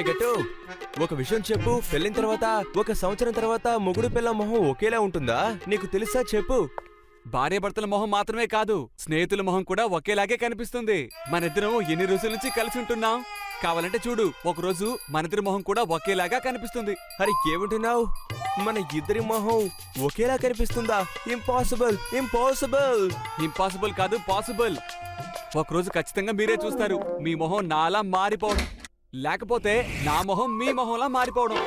గట్టు ఒక విషయం చెప్పు, పెళ్ళిన తర్వాత 1 సంవత్సరం తర్వాత మొగుడు పిల్ల మొహం ఒకేలా ఉంటుందా? నీకు తెలుసా చెప్పు. భార్యాభర్తల మొహం మాత్రమే కాదు, స్నేహితుల మొహం కూడా ఒకేలాగే కనిపిస్తుంది. మనిద్దరం ఎన్ని రోజుల నుంచి కలిసి ఉంటున్నాం. కావాలంటే చూడు, ఒకరోజు మనిద్దరి మొహం కూడా ఒకేలాగా కనిపిస్తుంది. అరే ఏమంటున్నావు? మన ఇద్దరి మొహం ఒకేలా కనిపిస్తుందా? Impossible impossible. ఇంపాసిబుల్ కాదు, పాసిబుల్. ఒకరోజు ఖచ్చితంగా మీరే చూస్తారు మీ మొహం నాలా మారిపోవడం, లేకపోతే నా మొహం మీ మొహంలా మారిపోవడం.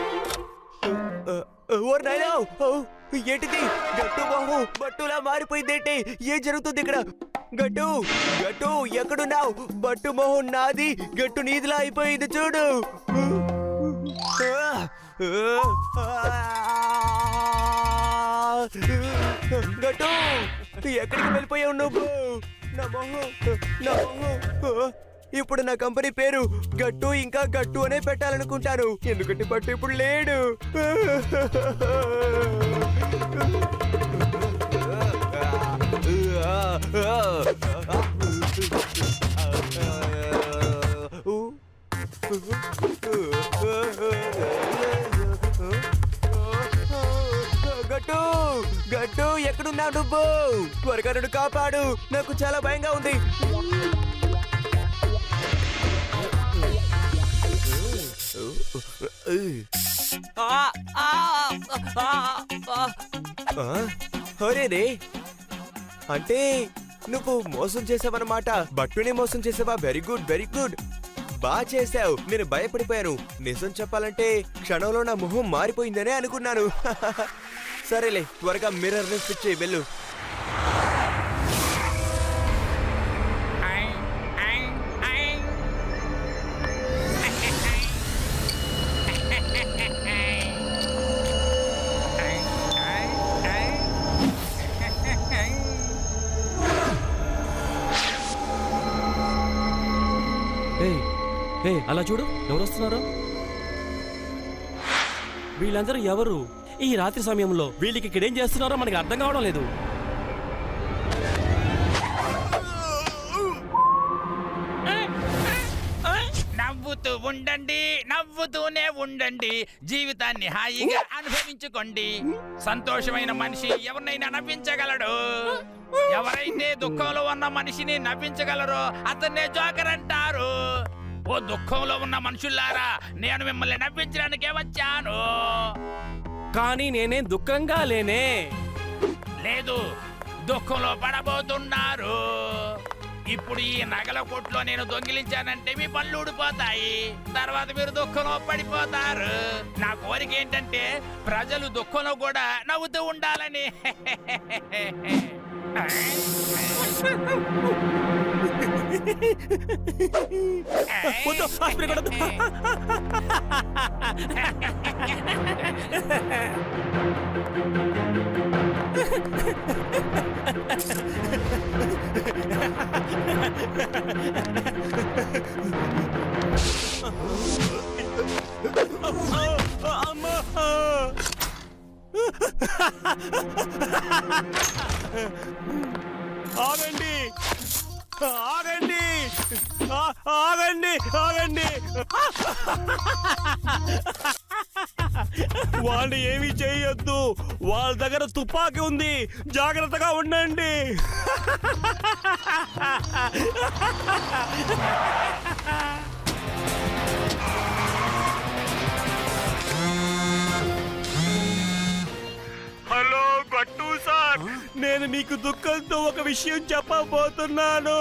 ఏంటిది? గట్టు మొహం బట్టులా మారిపోయిందేంటి? ఏం జరుగుతుంది ఇక్కడ? గట్టు గట్టు ఎక్కడున్నావు? బట్టు మొహం నాది, గట్టు నీదిలా అయిపోయింది చూడు. గట్టు ఎక్కడికి వెళ్ళిపోయావు నువ్వు? నా మొహం నా మొహం. ఇప్పుడు నా కంపెనీ పేరు గట్టు ఇంకా గట్టు అనే పెట్టాలనుకుంటాను, ఎందుకంటే బట్టు ఇప్పుడు లేడు. గట్టు గట్టు ఎక్కడున్నావు నువ్వు? త్వరగా నన్ను కాపాడు, నాకు చాలా భయంగా ఉంది. అరేరే, అంటే నువ్వు మోసం చేసావన్నమాట. బట్టుని మోసం చేసావా? వెరీ గుడ్ వెరీ గుడ్, బాగా చేసావు. నేను భయపడిపోయాను. నిజం చెప్పాలంటే క్షణంలో నా మొహం మారిపోయిందనే అనుకున్నాను. సరేలే, త్వరగా మిర్రర్ ని ఫిక్స్ చేయి, వెళ్ళు. అలా చూడు, ఎవరు వస్తున్నారు? వీళ్ళందరూ ఎవరు? ఈ రాత్రి సమయంలో వీళ్ళకి ఇక్కడేం చేస్తున్నారో మనకి అర్థం కావడం లేదు. నవ్వుతూ ఉండండి, నవ్వుతూనే ఉండండి, జీవితాన్ని హాయిగా అనుభవించుకోండి. సంతోషమైన మనిషి ఎవరినైనా నవ్వించగలడు. ఎవరైతే దుఃఖంలో ఉన్న మనిషిని నవ్వించగలరో అతన్నే జోకర్ అంటారు. ఓ దుఃఖంలో ఉన్న మనుషుల్లారా, నేను మిమ్మల్ని నవ్వించడానికే వచ్చాను. కానీ నేనేం దుఃఖంగా లేనే. లేదు, దుఃఖంలో పడబోతున్నారు. ఇప్పుడు ఈ నగల కొట్లో నేను దొంగిలించానంటే మీ పళ్ళు ఊడిపోతాయి. తర్వాత మీరు దుఃఖంలో పడిపోతారు. నా కోరిక ఏంటంటే ప్రజలు దుఃఖంలో కూడా నవ్వుతూ ఉండాలని. ఆగండి ఆగండి ఆగండి ఆగండి, వాళ్ళు ఏమీ చేయొద్దు. వాళ్ళ దగ్గర తుపాకీ ఉంది, జాగ్రత్తగా ఉండండి. హలో గట్టు సార్, నేను మీకు దుఃఖంతో ఒక విషయం చెప్పబోతున్నాను.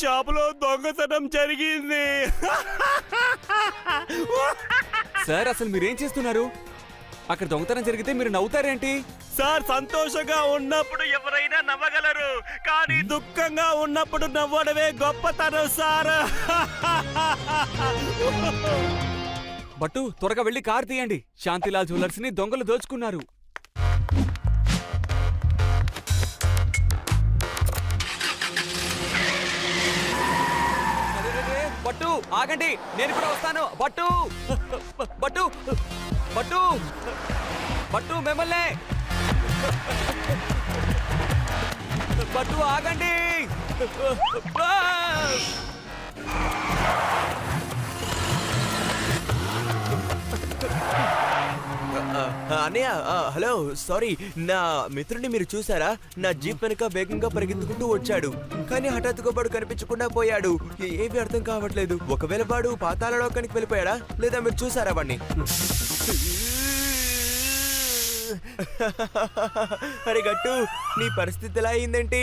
షాపులో దొంగతనం జరిగింది. సార్, అసలు మీరేం చేస్తున్నారు? అక్కడ దొంగతనం జరిగితే మీరు నవ్వుతారేంటి? సార్ సంతోషంగా ఉన్నప్పుడు ఎవరైనా నవ్వగలరు, కానీ దుఃఖంగా ఉన్నప్పుడు నవ్వడమే గొప్పతనం సార్. బట్టు త్వరగా వెళ్ళి కారు తీయండి. శాంతిలాల్ జ్యువెలర్స్ ని దొంగలు దోచుకున్నారు. అరెరెరే, బట్టు ఆగండి, నేను కూడా వస్తాను. బట్టు బట్టు బట్టు బట్టు మిమ్మల్ని. బట్టు ఆగండి. అన్నయ్య, హలో, సారీ. నా మిత్రుడిని మీరు చూసారా? నా జీప్ వెనుక వేగంగా పరిగెత్తుకుంటూ వచ్చాడు, కానీ హఠాత్తుగా వాడు కనిపించకుండా పోయాడు. ఏమీ అర్థం కావట్లేదు. ఒకవేళ వాడు పాతాళలోకానికి వెళ్ళిపోయాడా, లేదా మీరు చూసారా వాడిని? అరే గట్టు, నీ పరిస్థితి ఎలా అయిందేంటి?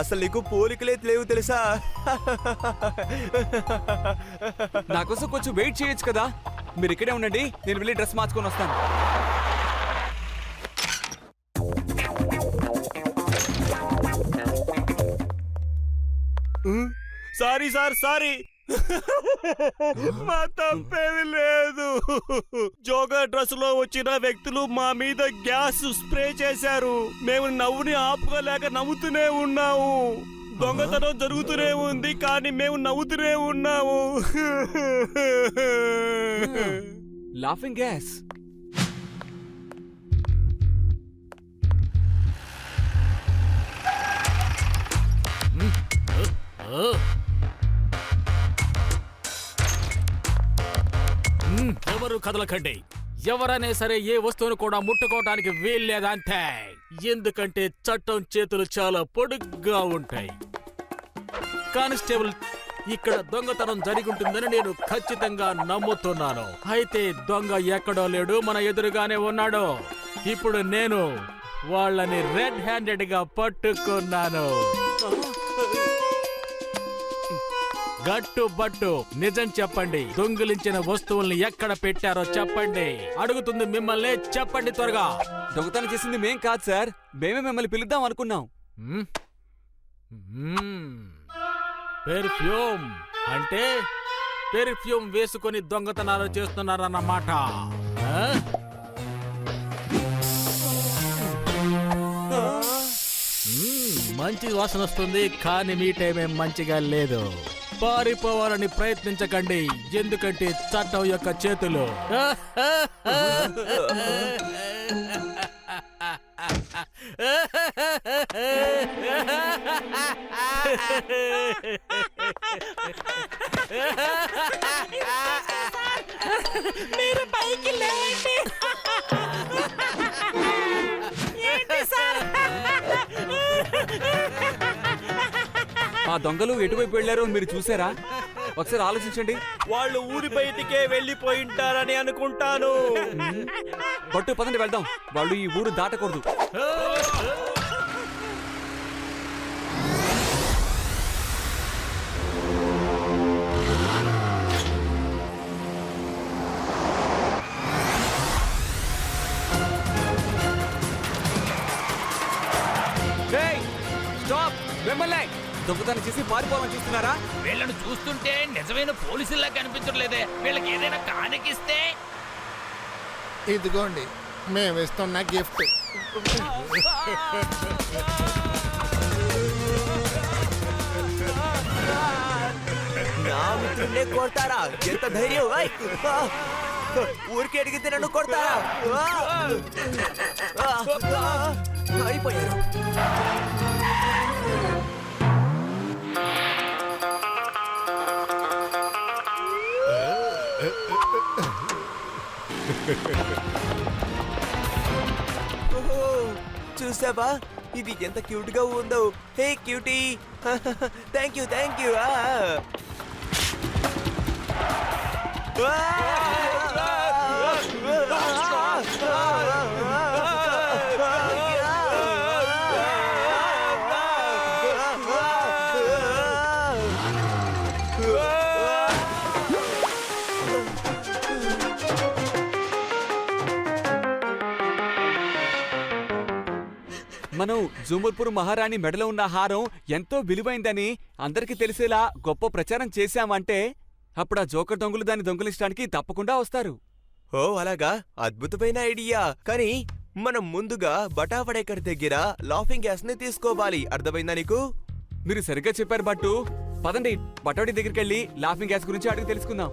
అసలు నీకు పోలికలే లేవు తెలుసా? నా కోసం కొంచెం వెయిట్ చేయొచ్చు కదా. మీరు ఇక్కడే ఉండండి, నేను వెళ్ళి డ్రెస్ మార్చుకొని వస్తాను. Sorry sir, sorry. మా తప్పేది లేదు. జోగా డ్రెస్ లో వచ్చిన వ్యక్తులు మా మీద గ్యాస్ స్ప్రే చేశారు. మేము నవ్వుని ఆపుకోలేక నవ్వుతూనే ఉన్నాము. దొంగతనం జరుగుతూనే ఉంది, కానీ మేము నవ్వుతూనే ఉన్నాము. Laughing gas. ఎవరు కదలకండి. ఎవరైనా సరే ఏ వస్తువును కూడా ముట్టుకోవడానికి వీల్లేదంతే. ఎందుకంటే చట్టం చేతులు చాలా పొడుగ్గా ఉంటాయి. కానిస్టేబుల్, ఇక్కడ దొంగతనం జరిగుంటుందని నేను ఖచ్చితంగా నమ్ముతున్నాను. అయితే దొంగ ఎక్కడో లేడు, మన ఎదురుగానే ఉన్నాడు. ఇప్పుడు నేను వాళ్ళని రెడ్ హ్యాండెడ్ గా పట్టుకున్నాను. గట్టు బట్టు, నిజం చెప్పండి. దొంగిలించిన వస్తువుల్ని ఎక్కడ పెట్టారో చెప్పండి. అడుగుతుంది మిమ్మల్ని, చెప్పండి త్వరగా. దొంగతనం చేసింది మేం కాదు సార్, మేమే మిమ్మల్ని పిలుద్దాం అనుకున్నాం. పెర్ఫ్యూమ్ అంటే పెర్ఫ్యూమ్ వేసుకొని దొంగతనాలు చేస్తున్నారన్నమాట. మంచి వాసన వస్తుంది, కానీ మీ టైం మంచిగా లేదు. పారిపోవాలని ప్రయత్నించకండి, ఎందుకంటే చట్టం యొక్క చేతులు. మీరు పైకి లేండి. ఏంటి సార్? ఆ దొంగలు ఎటువైపు వెళ్లారో మీరు చూసారా? ఒకసారి ఆలోచించండి. వాళ్ళు ఊరి బయటికే వెళ్ళిపోయింటారని అనుకుంటాను. బట్టు పదండి వెళ్దాం. వాళ్ళు ఈ ఊరు దాటకూడదు. స్టాప్! మిమ్మల్ని దొంగతనం చేసి పారిపోవాలని చూస్తున్నారా? వీళ్ళని చూస్తుంటే నిజమైన పోలీసుల్లా కనిపించట్లేదే. వీళ్ళకి ఏదైనా కానికిస్తే. ఇదిగోండి మేము ఇస్తున్న గిఫ్ట్. నా మిత్రుడినే కొడతారా? ఎంత ధైర్యం! ఊరికి అడిగితే నన్ను కొడతారా? అయిపోయారు. చూసావా, ఇది ఎంత క్యూట్ గా ఉందో. Hey cutie, thank you, thank you. మనం జుమర్పూర్ మహారాణి మెడలో ఉన్న హారం ఎంతో విలువైందని అందరికీ తెలిసేలా గొప్ప ప్రచారం చేశామంటే అప్పుడు ఆ జోకర్ దొంగలు దాన్ని దొంగలించడానికి తప్పకుండా వస్తారు. ఓ అలాగా, అద్భుతమైన ఐడియా. కానీ మనం ముందుగా బటాఫడేకర్ దగ్గర లాఫింగ్ గ్యాస్ ని తీసుకోవాలి. అర్థమైందా నీకు? మీరు సరిగ్గా చెప్పారు బట్టు. పదండి, బటోడి దగ్గరికి వెళ్ళి లాఫింగ్ గ్యాస్ గురించి అడిగి తెలుసుకుందాం.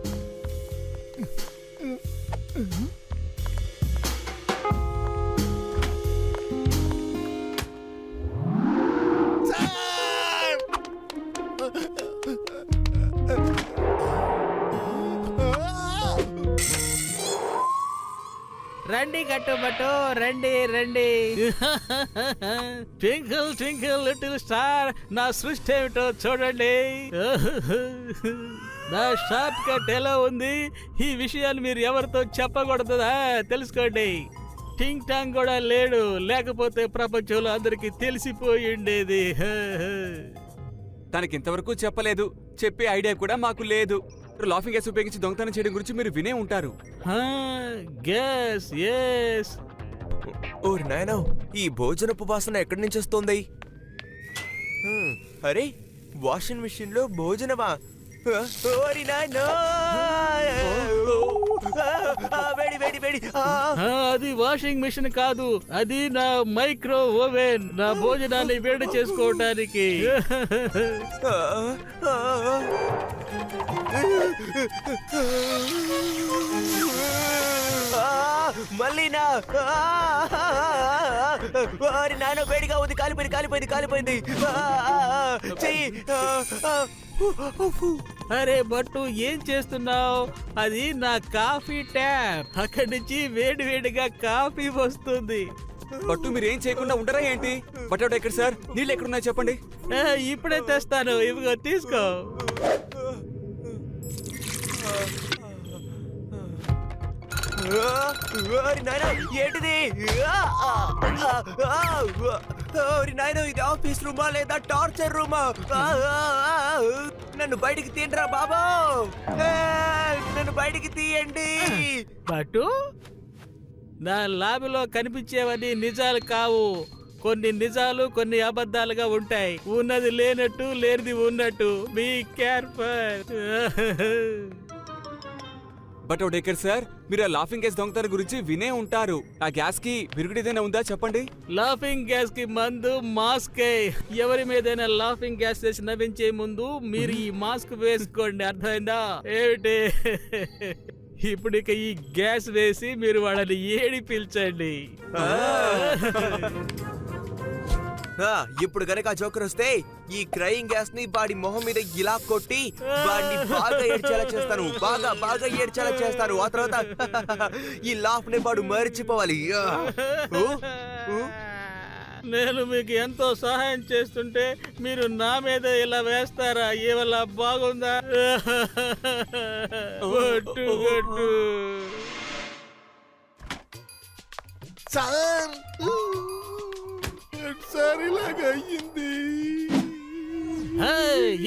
రండి గట్టుబట్టు, రండి రండి. ట్వింకిల్ ట్వింకిల్ లిటిల్ స్టార్, నా సృష్టి ఏమిటో చూడండి. నా షార్ట్ కట్ ఎలా ఉంది? ఈ విషయాన్ని మీరు ఎవరితో చెప్పకూడదా? తెలుసుకోండి. టింగ్ టాంగ్ కూడా లేడు, లేకపోతే ప్రపంచంలో అందరికి తెలిసిపోయి ఉండేది. తనకి ఇంతవరకు చెప్పలేదు, చెప్పే ఐడియా కూడా మాకు లేదు. లాఫింగ్ గ్యాస్ ఉపయోగించి దొంగతనం చేయడం గురించి మీరు వినే ఉంటారు. Gas, yes. ఓరి నాయనో, ఈ భోజనపు వాసన ఎక్కడి నుంచి వస్తుంది? అరే, వాషింగ్ మిషన్ లో భోజనమా? ఓరి నాయనో! వేడి వేడి వేడి! అది వాషింగ్ మిషన్ కాదు, అది నా మైక్రో ఓవెన్, నా భోజనాన్ని వేడి చేసుకోవటానికి. మళ్ళీనా? వారి నాన్న వేడిగా ఉంది, కాలిపోయింది కాలిపోయింది కాలిపోయింది. చెయ్యి. అరే బట్టు, ఏం చేస్తున్నావు? అది నా కాఫీ ట్యాప్, అక్కడి నుంచి వేడి వేడిగా కాఫీ వస్తుంది. బట్టు మీరేం చేయకుండా ఉండరా ఏంటి? బట్టోడు ఎక్కడ సార్? నీళ్ళు ఎక్కడున్నాయి చెప్పండి. ఇప్పుడే తెస్తాను, ఇవిగో తీసుకో. ఏంటిది? నాయన, ఇది ఆఫీస్ రూమా లేదా టార్చర్ రూమా? నన్ను బయటికి తీయండిరా బాబా, నన్ను బయటికి తీయండి. బట్టు, నా ల్యాబ్లో కనిపించేవన్నీ నిజాలు కావు. కొన్ని నిజాలు, కొన్ని అబద్ధాలుగా ఉంటాయి. ఉన్నది లేనట్టు, లేనిది ఉన్నట్టు. Be careful. బట్టోడు ఎక్కడ సార్? మీరు ఆ లాఫింగ్ గ్యాస్ దొంగతనం గురించి వినే ఉంటారు. ఆ గ్యాస్ కి విరుగుడేదైనా ఉందా చెప్పండి. లాఫింగ్ గ్యాస్ కి మందు మాస్కే. ఎవరి మీదైనా లాఫింగ్ గ్యాస్ చేసి నవ్వించే ముందు మీరు ఈ మాస్క్ వేసుకోండి, అర్థమైందా? ఏమిటి? ఇప్పుడు ఇక ఈ గ్యాస్ వేసి మీరు వాళ్ళని ఏడిపించండి. ఇప్పుడు గనక జోకర్ వస్తే ఈ క్రయింగ్ గ్యాస్ ని వాడి మొహం మీద ఇలా కొట్టి వాడిని బాగా ఏడ్చేలా చేస్తాను, బాగా బాగా ఏడ్చేలా చేస్తాను. ఆ తర్వాత ఈ లాఫ్ ని వాడు మర్చిపోవాలి. నేను మీకు ఎంతో సహాయం చేస్తుంటే మీరు నా మీద ఇలా వేస్తారా? ఏవల్ల బాగుందా? గట్టు గట్టు. సార్ ఇలాగా అయ్యింది.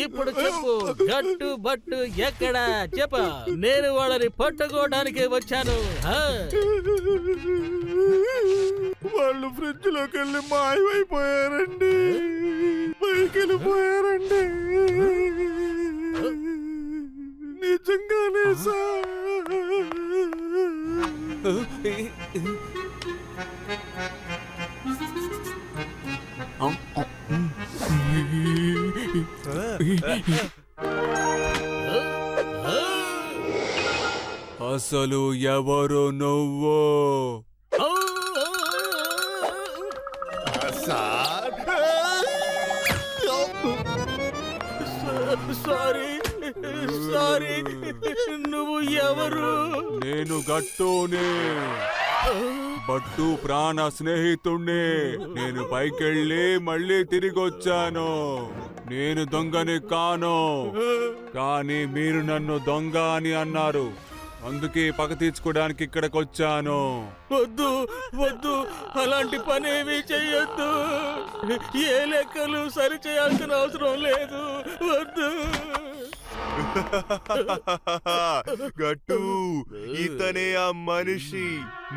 ఇప్పుడు చెప్పు, గట్టు బట్టు ఎక్కడ? చెప్ప, నేను వాళ్ళని పట్టుకోవడానికి వచ్చాను. వాళ్ళు ఫ్రిడ్జ్ లోకి వెళ్ళి మాయమైపోయారండి, పైకి వెళ్ళిపోయారండి. నిజంగానే సార్. అసలు ఎవరు నువ్వు? సారీ సారీ, నువ్వు ఎవరు? నేను గట్టునే, బట్టు ప్రాణ స్నేహితుణ్ణి. నేను పైకెళ్ళి మళ్ళీ తిరిగొచ్చాను. నేను దొంగని కాను, కానీ మీరు నన్ను దొంగ అని అన్నారు, అందుకే పగ తీర్చుకోవడానికి ఇక్కడికి వచ్చాను. వద్దు వద్దు, అలాంటి పని ఏమీ చెయ్యొద్దు. ఏ లెక్కలు సరి చేయాల్సిన అవసరం లేదు. వద్దు. గట్టు, ఇతనే ఆ మనిషి.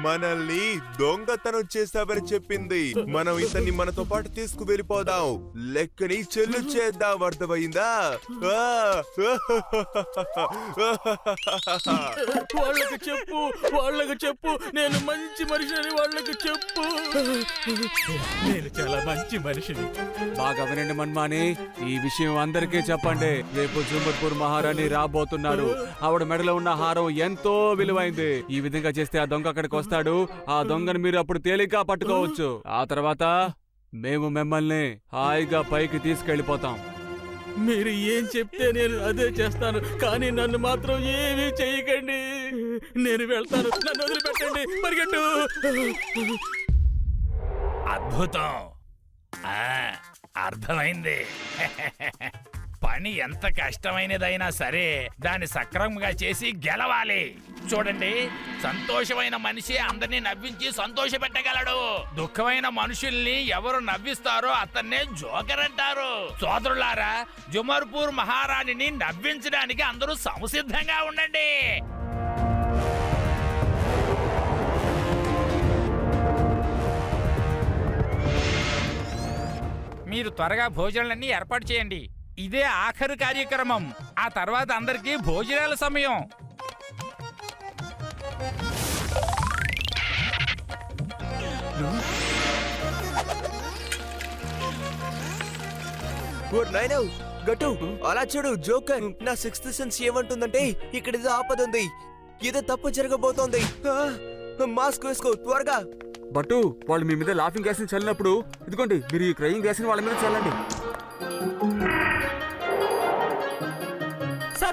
మనల్ని దొంగతనం చేస్తామని చెప్పింది. మనం ఇతన్ని మనతో పాటు తీసుకు వెళ్ళిపోదాం, లెక్కని చెల్లు చేద్దాం. అర్థమైందా? వాళ్ళకి చెప్పు నేను మంచి మనిషిని. వాళ్ళకి చెప్పు నేను చాలా మంచి మనిషిని. బాగా వినండి మన్మాని, ఈ విషయం అందరికీ చెప్పండి. రేపు జుంబర్పూర్ మహారాణి రాబోతున్నారు. ఆవిడ మెడలో ఉన్న హారం ఎంతో విలువైంది. ఈ విధంగా చేస్తే ఆ దొంగ అక్కడికి వస్తాడు. ఆ దొంగను మీరు అప్పుడు తేలిగ్గా పట్టుకోవచ్చు. ఆ తర్వాత మేము మిమ్మల్ని హాయిగా పైకి తీసుకెళ్లిపోతాం. మీరు ఏం చెప్తే నేను అదే చేస్తాను, కానీ నన్ను మాత్రం ఏమీ చేయకండి. నేను వెళ్తాను, నన్ను వదిలిపెట్టండి. పరిగెట్టు. అద్భుతం. అర్థమైంది. పని ఎంత కష్టమైనదైనా సరే దాన్ని సక్రమంగా చేసి గెలవాలి. చూడండి, సంతోషమైన మనిషి అందరినీ నవ్వించి సంతోష పెట్టగలడు. దుఃఖమైన మనుషుల్ని ఎవరు నవ్విస్తారో అతన్నే జోకర్ అంటారు. సోదరులారా, జుమర్పూర్ మహారాణిని నవ్వించడానికి అందరూ సంసిద్ధంగా ఉండండి. మీరు త్వరగా భోజనాలన్నీ ఏర్పాటు చేయండి. ఇదే ఆఖరు కార్యక్రమం. ఆ తర్వాత అందరికీ భోజనాల సమయం. గట్టు అలా చూడు జోకర్. నా సిక్స్త్ సెన్స్ ఏమంటుందంటే ఇక్కడ ఏదో ఆపద ఉంది, ఏదో తప్పు జరగబోతోంది. మాస్క్ వేసుకో త్వరగా. బట్టు, వాళ్ళు మీ మీద లాఫింగ్ గ్యాస్ ని చల్లినప్పుడు ఇదిగోండి, మీరు ఈ క్రయింగ్ గ్యాస్ ని వాళ్ళ మీద చల్లండి.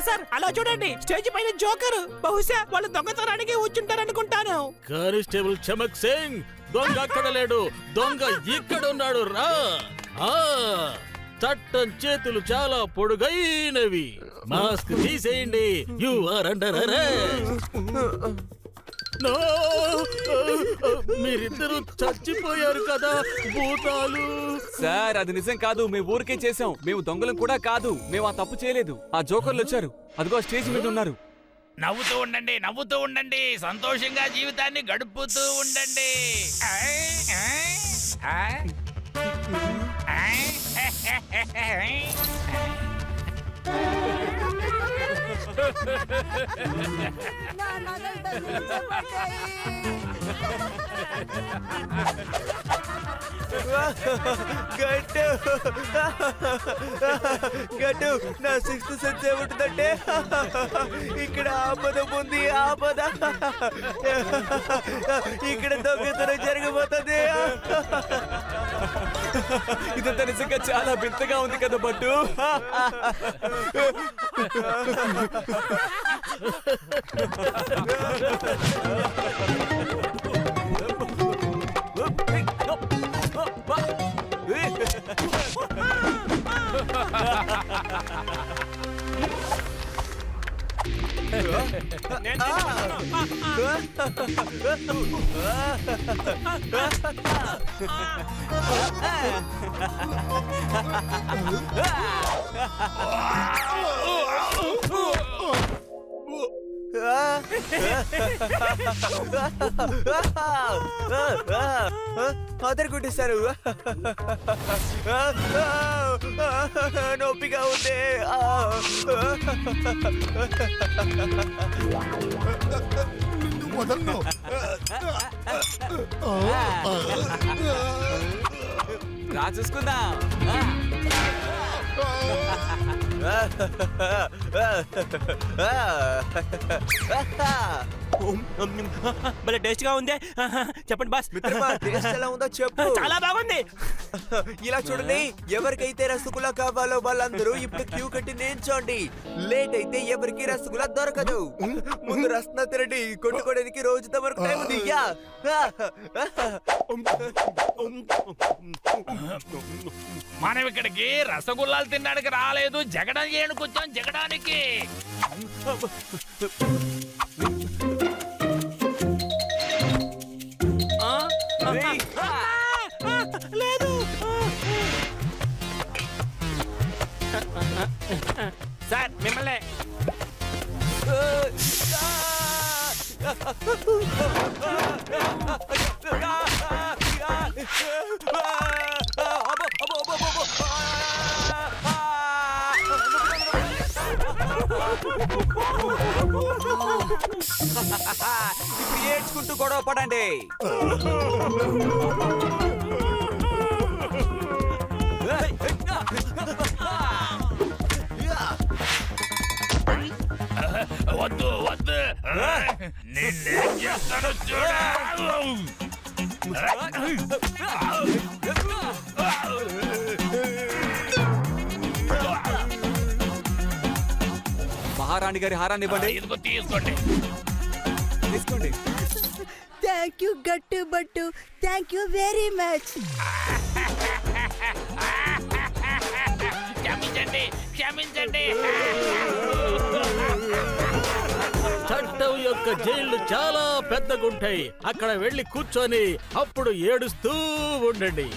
సార్ అలా చూడండి, స్టేజ్ పైన జోకర్. బహుశా వాళ్ళు దొంగతనానికి వచ్చుంటారనుకుంటాను. కానిస్టేబుల్ చమక్ సింగ్, దొంగ అక్కడ లేడు, దొంగ ఇక్కడ ఉన్నాడు. రా. చట్టం చేతులు చాలా పొడుగైనవి. మాస్క్ తీసేయండి. You are under arrest. మీరిద్దరూ చచ్చిపోయారు కదా భూతాలు. సార్, అది నిజం కాదు. మేము ఊరికే చేసాం. మేము దొంగలం కూడా కాదు. మేము ఆ తప్పు చేయలేదు. ఆ జోకర్లు వచ్చారు, అదిగో స్టేజ్ మీద ఉన్నారు. నవ్వుతూ ఉండండి, నవ్వుతూ ఉండండి. సంతోషంగా జీవితాన్ని గడుపుతూ ఉండండి. గట్టు గట్టు, నా సిక్స్త్ సెన్స్ ఏముంటుందంటే ఇక్కడ ఆపద ఉంది, ఆపద. ఇక్కడ దొంగతనం జరగబోతుంది. ఇదంతా నిజంగా చాలా వింతగా ఉంది కదా బట్టు. అదరు కొట్టేశారు. నొప్పిగా ఉంది. వదలను. రా చూసుకుందాం. భలే టేస్ట్ గా ఉంది. చెప్పండి బాస్. మిత్రమా, టేస్ట్ ఎలా ఉందో చెప్పు. చాలా బాగుంది. ఇలా చూడండి, ఎవరికైతే రసగుల్లా కావాలో వాళ్ళందరూ ఇప్పుడు క్యూ కట్టి నించోండి. లేట్ అయితే ఎవరికి రసగుల్లా దొరకదు. ముందు రసన తినండి, కొట్టుకోవడానికి రోజుతో వరకు టైం ఉంది. యా. మనం ఇక్కడికి రసగుల్లాలు తినడానికి రాలేదు, జగడం చేయడానికి వచ్చాం. జగడానికి లేదు సార్ మిమ్మల్ని. ఇప్పుడు ఏడ్చుకుంటూ గొడవ పడండి. వద్దు వద్దు నిన్నేం చేస్తాను చూడా. మహారాణి గారి హారాన్ని ఇవ్వండి. ఇదిగో తీసుకోండి. తీసుకోండి. థ్యాంక్ యూ గట్టు బట్టు, థ్యాంక్ యూ వెరీ మచ్. క్షమించండి క్షమించండి. చట్టం యొక్క జైళ్లు చాలా పెద్దగుంటాయి. అక్కడ వెళ్ళి కూర్చొని అప్పుడు ఏడుస్తూ ఉండండి.